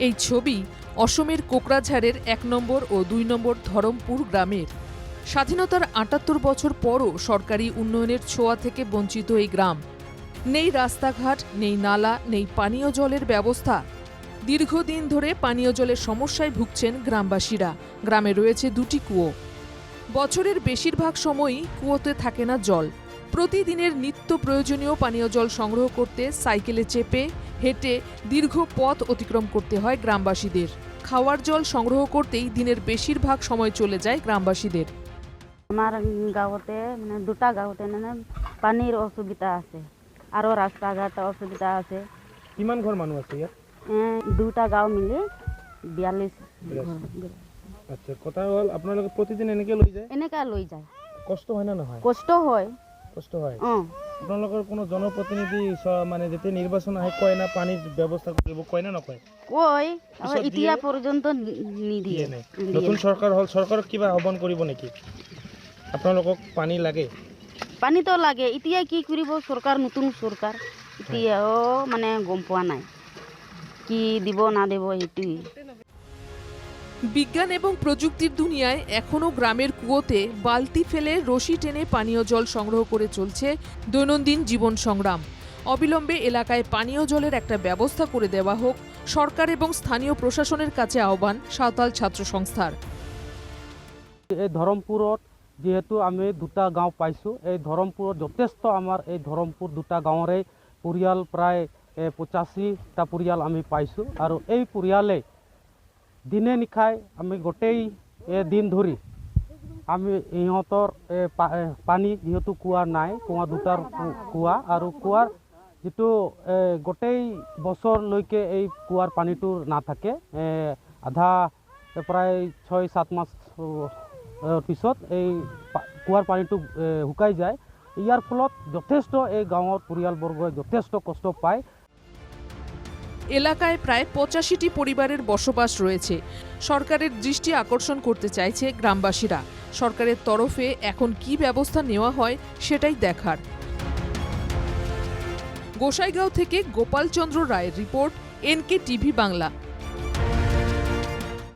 এই ছবি অসমের কোকরাঝাড়ের ১ নম্বর ও ২ নম্বর ধরমপুর গ্রামের। স্বাধীনতার ৭৮ বছর পরও সরকারি উন্নয়নের ছোঁয়া থেকে বঞ্চিত এই গ্রাম। নেই রাস্তাঘাট, নেই নালা, নেই পানীয় জলের ব্যবস্থা। দীর্ঘদিন ধরে পানীয় জলের সমস্যায় ভুগছেন গ্রামবাসীরা। গ্রামে রয়েছে ২টি কুয়ো। বছরের বেশিরভাগ সময়ই কুয়োতে থাকে না জল। প্রতিদিনের নিত্য প্রয়োজনীয় পানীয় জল সংগ্রহ করতে সাইকেলে চেপে হেঁটে দীর্ঘ পথ অতিক্রম করতে হয় গ্রামবাসীদের। খাওয়ার জল সংগ্রহ করতেই দিনের বেশিরভাগ সময় চলে যায় গ্রামবাসীদের। আমার গাঁৱতে মানে দুটা গাঁৱতে মানে পানীৰ অসুবিধা আছে আৰু ৰাস্তা-ঘাট অসুবিধা আছে। কিমান ঘৰ মানুহ আছে ইয়াত? দুটা গাঁও মিলি ৪২ ঘৰ। আচ্ছা, কথা হ'ল আপোনালোকে প্ৰতিদিন এনেকৈ লৈ যায়? এনেকা লৈ যায়। কষ্ট হয় না নহয়? কষ্ট হয়। কষ্ট হয়। আপোনালোকৰ কোনো জনপ্ৰতিনিধি মানে যেতিয়া নিৰ্বাচন আহে কয় না পানীৰ ব্যৱস্থা কৰিব, কয় না নকয়? কয়, এতিয়া পৰ্যন্ত নিদিয়ে। নতুন চৰকাৰ হ'ল, চৰকাৰক কিবা আহ্বান কৰিব নেকি? আপোনালোকক পানী লাগে? পানীতো লাগে। এতিয়া কি কৰিব চৰকাৰ, নতুন চৰকাৰ এতিয়াও মানে গম পোৱা নাই কি দিব না দেব। এইটোই বিজ্ঞান এবং প্রযুক্তির দুনিয়ায় এখনও গ্রামের কুয়োতে বালতি ফেলে রশি টেনে পানীয় জল সংগ্রহ করে চলছে দৈনন্দিন জীবন সংগ্রাম। অবিলম্বে এলাকায় পানীয় জলের একটা ব্যবস্থা করে দেওয়া হোক সরকার এবং স্থানীয় প্রশাসনের কাছে আহ্বান সাঁওতাল ছাত্র সংস্থার। এই ধৰমপুৰত যেহেতু আমি দুটা গাঁও পাইছোঁ, এই ধৰমপুৰত যথেষ্ট আমাৰ এই ধৰমপুৰ দুটা গাঁৱৰে পৰিয়াল প্ৰায় ৮৫টা পৰিয়াল আমি পাইছোঁ। আৰু এই পৰিয়ালে দিনে নিশাই আমি গোটেই দিন ধৰি আমি ইহঁতৰ পানী যিহেতু কুঁৱা নাই, কুঁৱা দুটাৰ কুঁৱা, আৰু কুঁৱাৰ যিটো গোটেই বছৰলৈকে এই কুঁৱাৰ পানীটো নাথাকে। আধা প্ৰায় ৬-৭ মাহ পিছত এই কুঁৱাৰ পানীটো শুকাই যায়। ইয়াৰ ফলত যথেষ্ট এই গাঁৱৰ পৰিয়ালবৰ্গই যথেষ্ট কষ্ট পায়। এলাকায় প্রায় ৮৫টি পরিবারের বসবাস রয়েছে। সরকারের দৃষ্টি আকর্ষণ করতে চাইছে গ্রামবাসীরা। সরকারের তরফে এখন কি ব্যবস্থা নেওয়া হয় সেটাই দেখার। গোসাইগাঁও থেকে গোপাল চন্দ্র রায়ের রিপোর্ট, NK টিভি বাংলা।